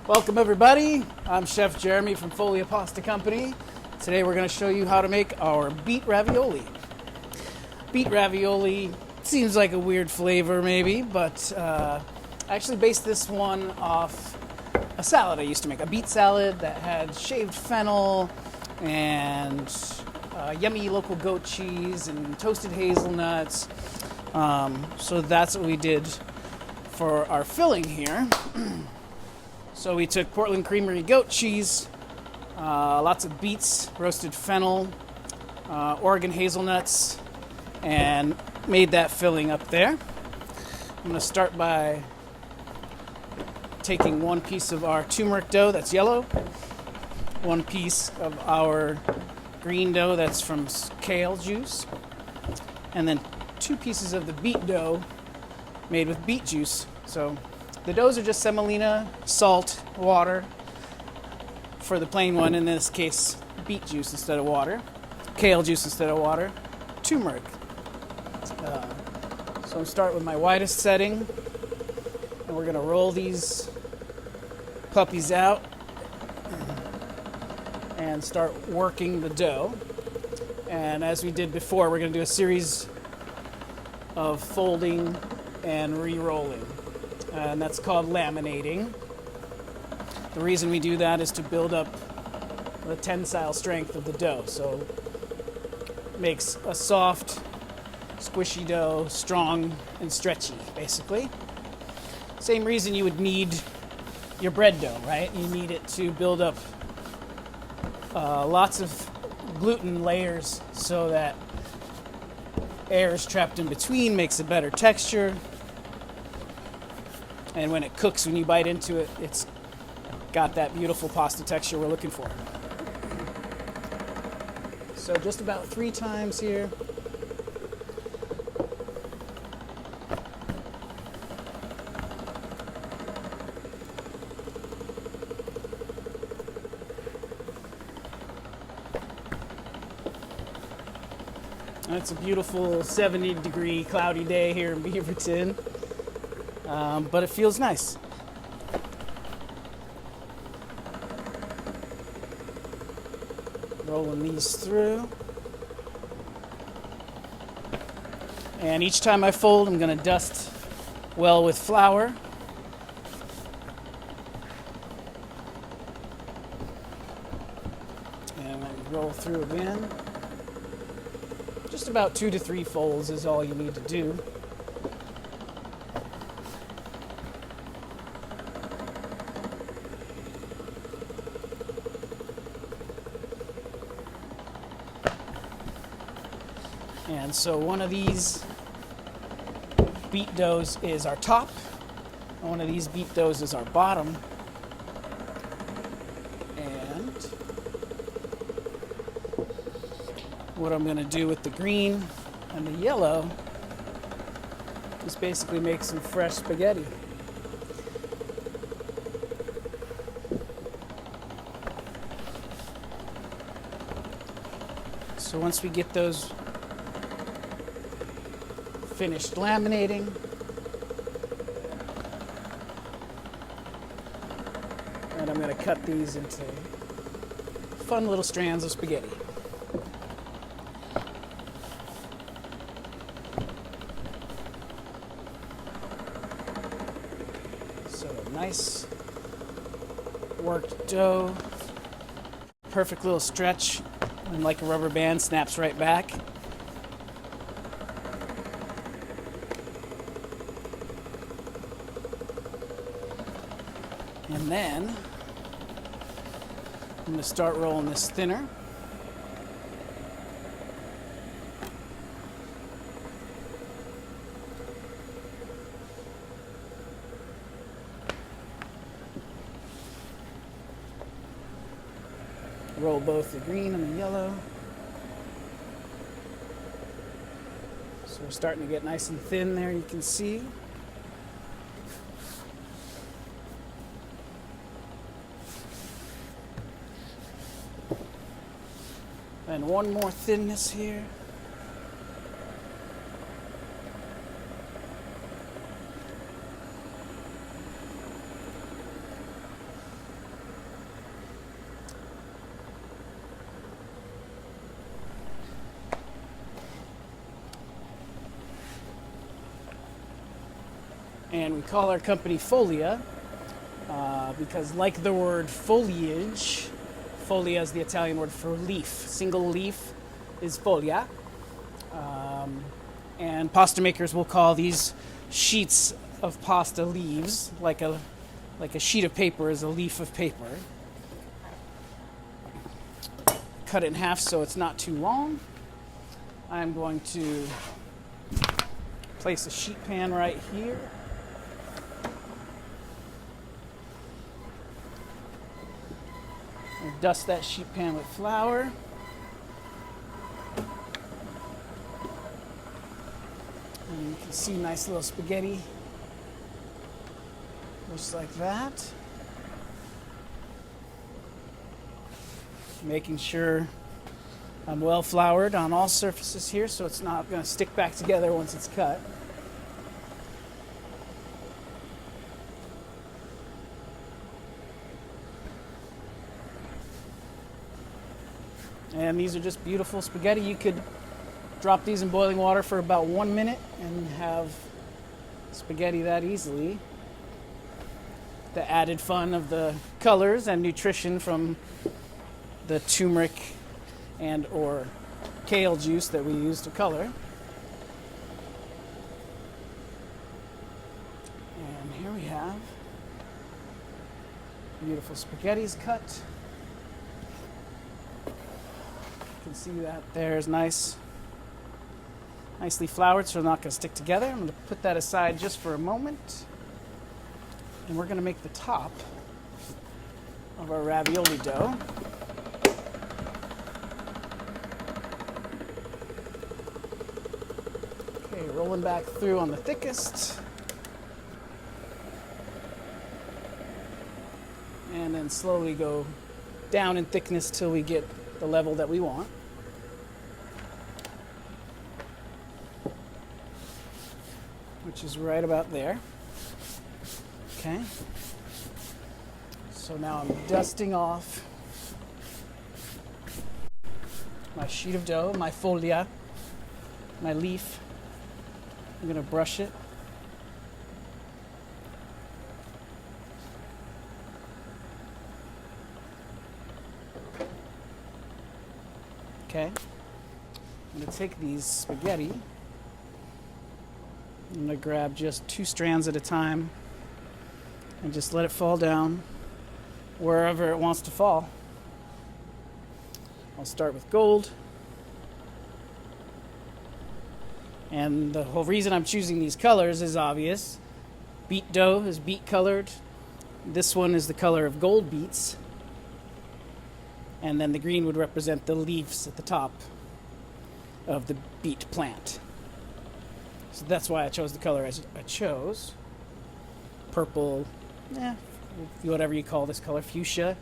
Welcome everybody, I'm Chef Jeremy from Folia Pasta Company. Today we're going to show you how to make our beet ravioli. Beet ravioli seems like a weird flavor maybe, but I actually based this one off a salad I used to make, a beet salad that had shaved fennel and yummy local goat cheese and toasted hazelnuts. So that's what we did for our filling here. So we took Portland Creamery goat cheese, lots of beets, roasted fennel, Oregon hazelnuts, and made that filling up there. I'm going to start by taking one piece of our turmeric dough that's yellow, one piece of our green dough that's from kale juice, and then 2 pieces of the beet dough made with beet juice. So the doughs are just semolina, salt, water. For the plain one, in this case, beet juice instead of water, kale juice instead of water, turmeric. So I'm start with my widest setting, and we're going to roll these puppies out and start working the dough. And as we did before, we're going to do a series of folding and re-rolling. And that's called laminating. The reason we do that is to build up the tensile strength of the dough. So it makes a soft, squishy dough, strong and stretchy, basically. Same reason you would need your bread dough, right? You need it to build up lots of gluten layers so that air is trapped in between, makes a better texture. And when it cooks, when you bite into it, it's got that beautiful pasta texture we're looking for. So just about 3 times here. And it's a beautiful 70-degree cloudy day here in Beaverton. But it feels nice. Rolling these through. And each time I fold, I'm going to dust well with flour. And then roll through again. Just about 2 to 3 folds is all you need to do. And so one of these beet doughs is our top, and one of these beet doughs is our bottom. And what I'm going to do with the green and the yellow is basically make some fresh spaghetti. So once we get those finished laminating, and I'm going to cut these into fun little strands of spaghetti. So a nice worked dough, perfect little stretch, and like a rubber band, snaps right back. And then I'm going to start rolling this thinner. Roll both the green and the yellow. So we're starting to get nice and thin there, you can see. And one more thinness here. And we call our company Folia because, like the word foliage, folia is the Italian word for leaf. Single leaf is folia. And pasta makers will call these sheets of pasta leaves, like a sheet of paper is a leaf of paper. Cut it in half so it's not too long. I'm going to place a sheet pan right here. And dust that sheet pan with flour. And you can see nice little spaghetti, just like that. Making sure I'm well floured on all surfaces here so it's not going to stick back together once it's cut. And these are just beautiful spaghetti. You could drop these in boiling water for about 1 minute and have spaghetti that easily. The added fun of the colors and nutrition from the turmeric and or kale juice that we use to color. And here we have beautiful spaghettis cut. You can see that there's nicely floured, so they're not going to stick together. I'm going to put that aside just for a moment. And we're going to make the top of our ravioli dough. Okay, rolling back through on the thickest. And then slowly go down in thickness till we get the level that we want. Which is right about there. Okay. So now I'm dusting off my sheet of dough, my folia, my leaf. I'm going to brush it. Okay. I'm going to take these spaghetti. I'm going to grab just 2 strands at a time and just let it fall down wherever it wants to fall. I'll start with gold. And the whole reason I'm choosing these colors is obvious. Beet dough is beet colored. This one is the color of gold beets. And then the green would represent the leaves at the top of the beet plant. So that's why I chose the color I chose. Purple, whatever you call this color, fuchsia.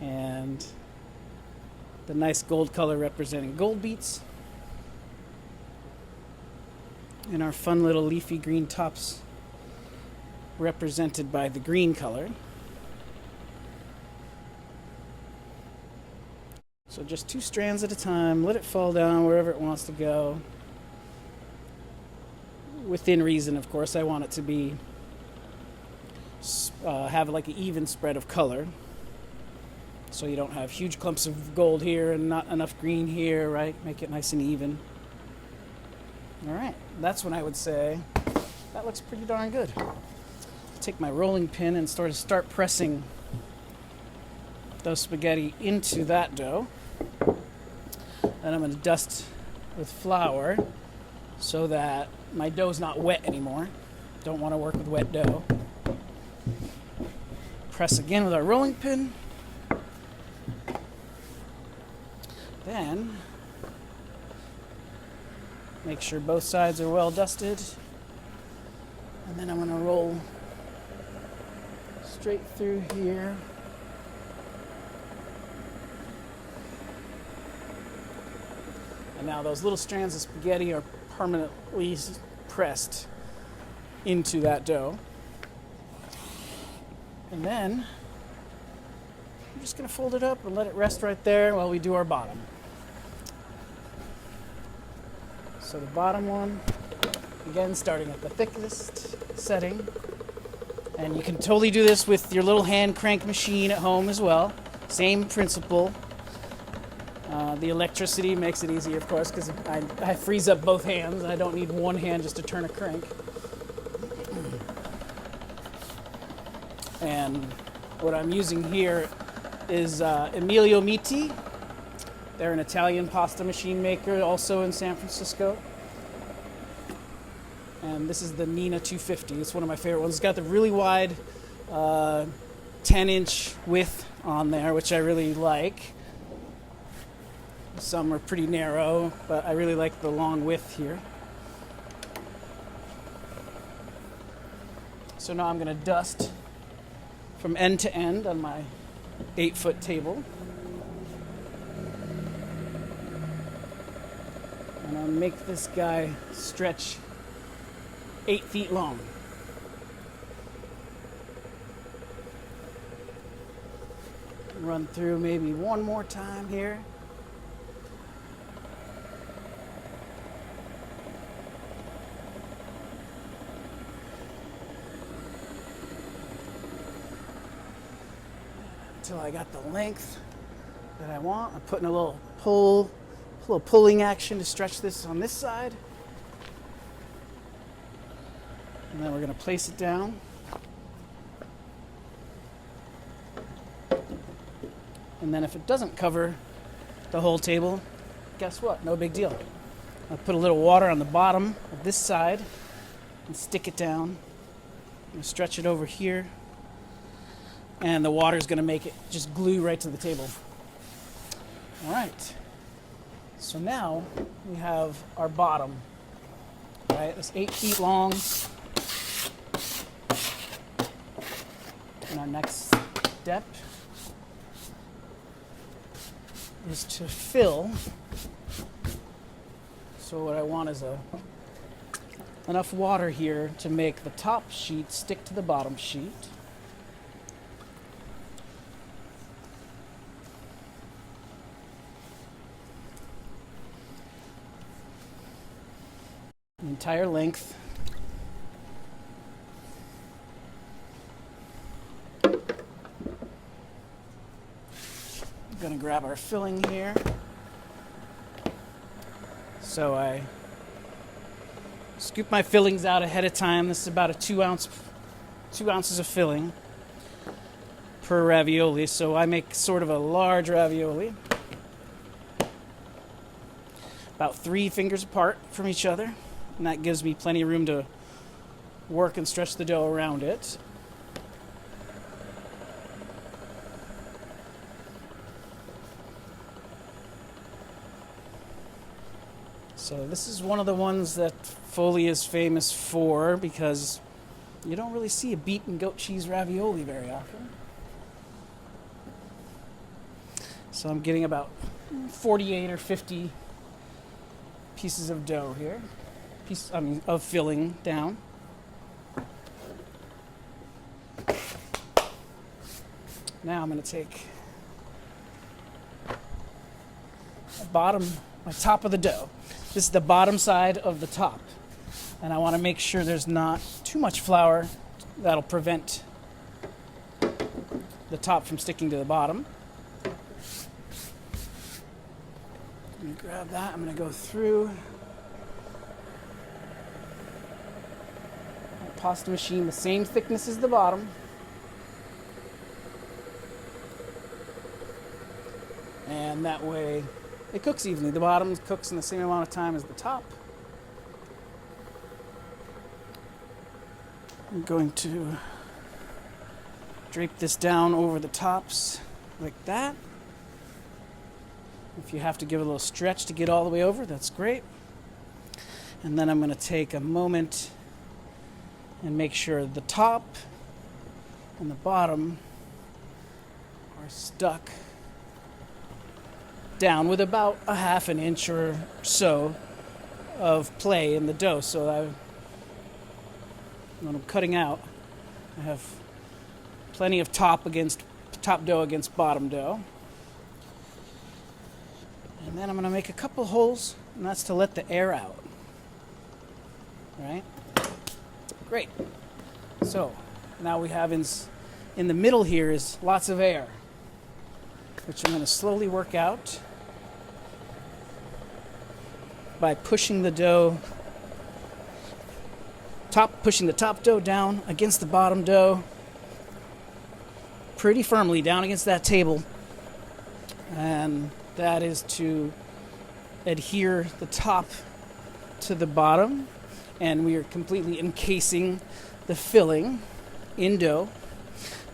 And the nice gold color representing gold beets. And our fun little leafy green tops represented by the green color. So just 2 strands at a time, let it fall down wherever it wants to go. Within reason, of course. I want it to be have like an even spread of color, so you don't have huge clumps of gold here and not enough green here, right? Make it nice and even. All right, that's when I would say that looks pretty darn good. Take my rolling pin and start pressing those spaghetti into that dough. Then I'm going to dust with flour so that my dough's not wet anymore. Don't want to work with wet dough. Press again with our rolling pin. Then make sure both sides are well dusted. And then I'm going to roll straight through here. And now those little strands of spaghetti are permanently pressed into that dough. And then I'm just going to fold it up and let it rest right there while we do our bottom. So the bottom one Again, starting at the thickest setting. And you can totally do this with your little hand crank machine at home as well. Same principle. The electricity makes it easier, of course, because I freeze up both hands. I don't need one hand just to turn a crank. And what I'm using here is Emilio Mitti. They're an Italian pasta machine maker, also in San Francisco. And this is the Nina 250. It's one of my favorite ones. It's got the really wide 10-inch width on there, which I really like. Some are pretty narrow, but I really like the long width here. So now I'm going to dust from end to end on my 8-foot table. And I'll make this guy stretch 8 feet long. Run through maybe one more time here. Until I got the length that I want. I'm putting a little pulling action to stretch this on this side. And then we're going to place it down. And then if it doesn't cover the whole table, guess what? No big deal. I'll put a little water on the bottom of this side and stick it down. And stretch it over here. And the water is going to make it just glue right to the table. All right. So now we have our bottom. All right, it's 8 feet long. And our next step is to fill. So what I want is enough water here to make the top sheet stick to the bottom sheet. Entire length. I'm going to grab our filling here. So I scoop my fillings out ahead of time. This is about a 2 ounces of filling per ravioli. So I make sort of a large ravioli, about 3 fingers apart from each other. And that gives me plenty of room to work and stretch the dough around it. So this is one of the ones that Foley is famous for because you don't really see a beet and goat cheese ravioli very often. So I'm getting about 48 or 50 pieces of dough here. Of filling down. Now I'm going to take my top of the dough. This is the bottom side of the top. And I want to make sure there's not too much flour that'll prevent the top from sticking to the bottom. Let me grab that. I'm going to go through pasta machine the same thickness as the bottom. And that way it cooks evenly. The bottom cooks in the same amount of time as the top. I'm going to drape this down over the tops like that. If you have to give it a little stretch to get all the way over, that's great. And then I'm going to take a moment and make sure the top and the bottom are stuck down with about a half an inch or so of play in the dough. So when I'm cutting out, I have plenty of top dough against bottom dough. And then I'm going to make a couple holes, and that's to let the air out. right? Great. So now we have in the middle here is lots of air, which I'm going to slowly work out by pushing the dough, pushing the top dough down against the bottom dough pretty firmly down against that table, and that is to adhere the top to the bottom, and we are completely encasing the filling in dough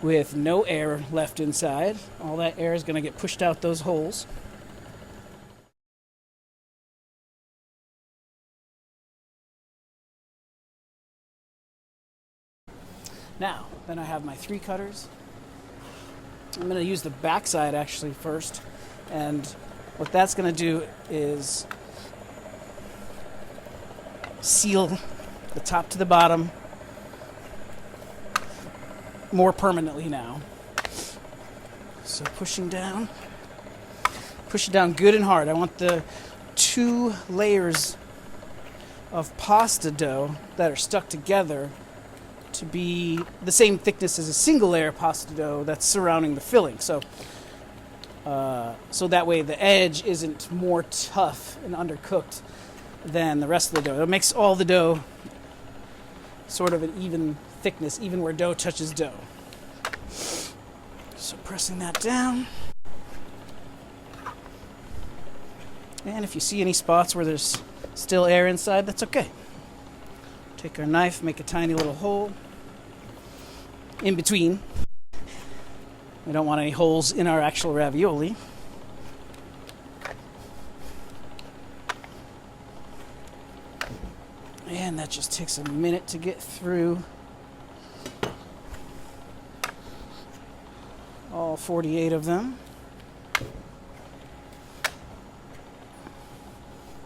with no air left inside. All that air is going to get pushed out those holes. Now, then I have my 3 cutters. I'm going to use the back side actually first, and what that's going to do is seal the top to the bottom more permanently now. So push it down good and hard. I want the 2 layers of pasta dough that are stuck together to be the same thickness as a single layer of pasta dough that's surrounding the filling. So that way the edge isn't more tough and undercooked than the rest of the dough. It makes all the dough sort of an even thickness, even where dough touches dough. So pressing that down. And if you see any spots where there's still air inside, that's okay. Take our knife, make a tiny little hole in between. We don't want any holes in our actual ravioli. And that just takes a minute to get through all 48 of them.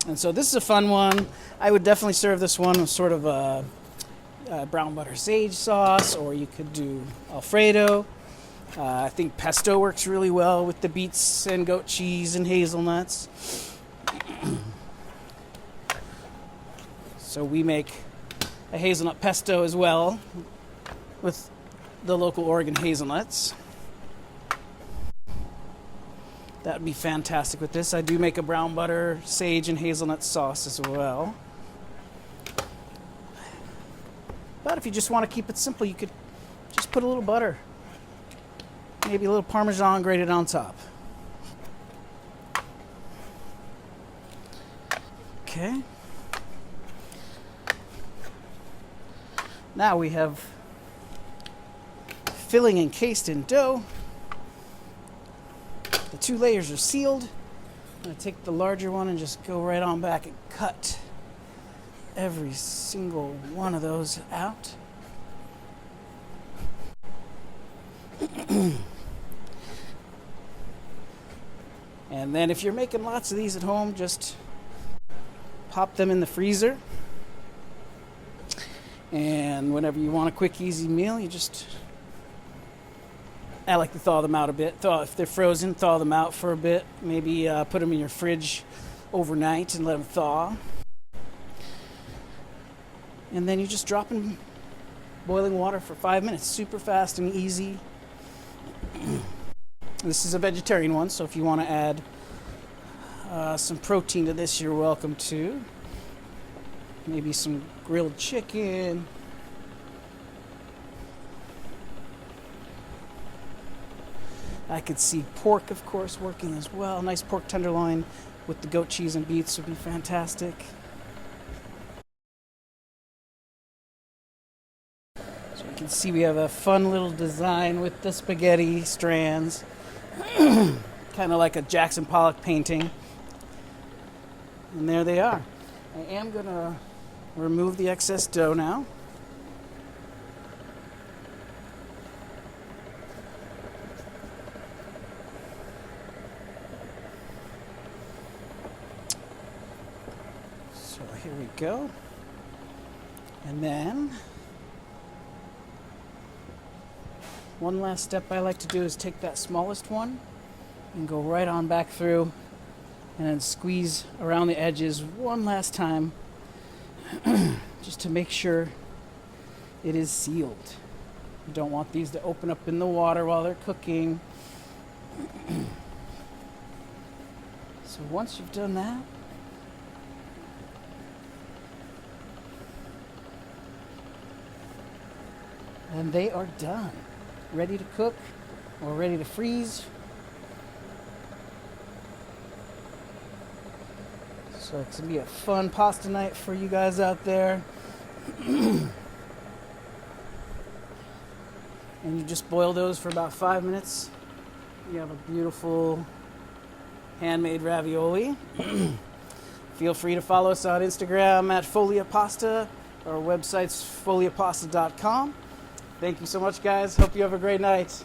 And so this is a fun one. I would definitely serve this one with sort of a brown butter sage sauce, or you could do Alfredo. I think pesto works really well with the beets and goat cheese and hazelnuts. So we make a hazelnut pesto as well with the local Oregon hazelnuts. That would be fantastic with this. I do make a brown butter, sage, and hazelnut sauce as well. But if you just want to keep it simple, you could just put a little butter, maybe a little Parmesan grated on top. Okay. Now we have filling encased in dough. The 2 layers are sealed. I'm going to take the larger one and just go right on back and cut every single one of those out. And then if you're making lots of these at home, just pop them in the freezer. And whenever you want a quick, easy meal, I like to thaw them out a bit. If they're frozen, thaw them out for a bit. Maybe put them in your fridge overnight and let them thaw. And then you just drop in boiling water for 5 minutes. Super fast and easy. This is a vegetarian one, so if you want to add some protein to this, you're welcome to. Maybe some grilled chicken. I could see pork, of course, working as well. Nice pork tenderloin with the goat cheese and beets would be fantastic. So you can see we have a fun little design with the spaghetti strands. Kind of like a Jackson Pollock painting. And there they are. I am going to remove the excess dough now. So here we go. And then one last step I like to do is take that smallest one and go right on back through and then squeeze around the edges one last time just to make sure it is sealed. You don't want these to open up in the water while they're cooking. So once you've done that, and they are done, ready to cook or ready to freeze. So it's gonna be a fun pasta night for you guys out there. And you just boil those for about 5 minutes. You have a beautiful handmade ravioli. Feel free to follow us on Instagram at Folia Pasta. Our website's foliapasta.com. Thank you so much, guys. Hope you have a great night.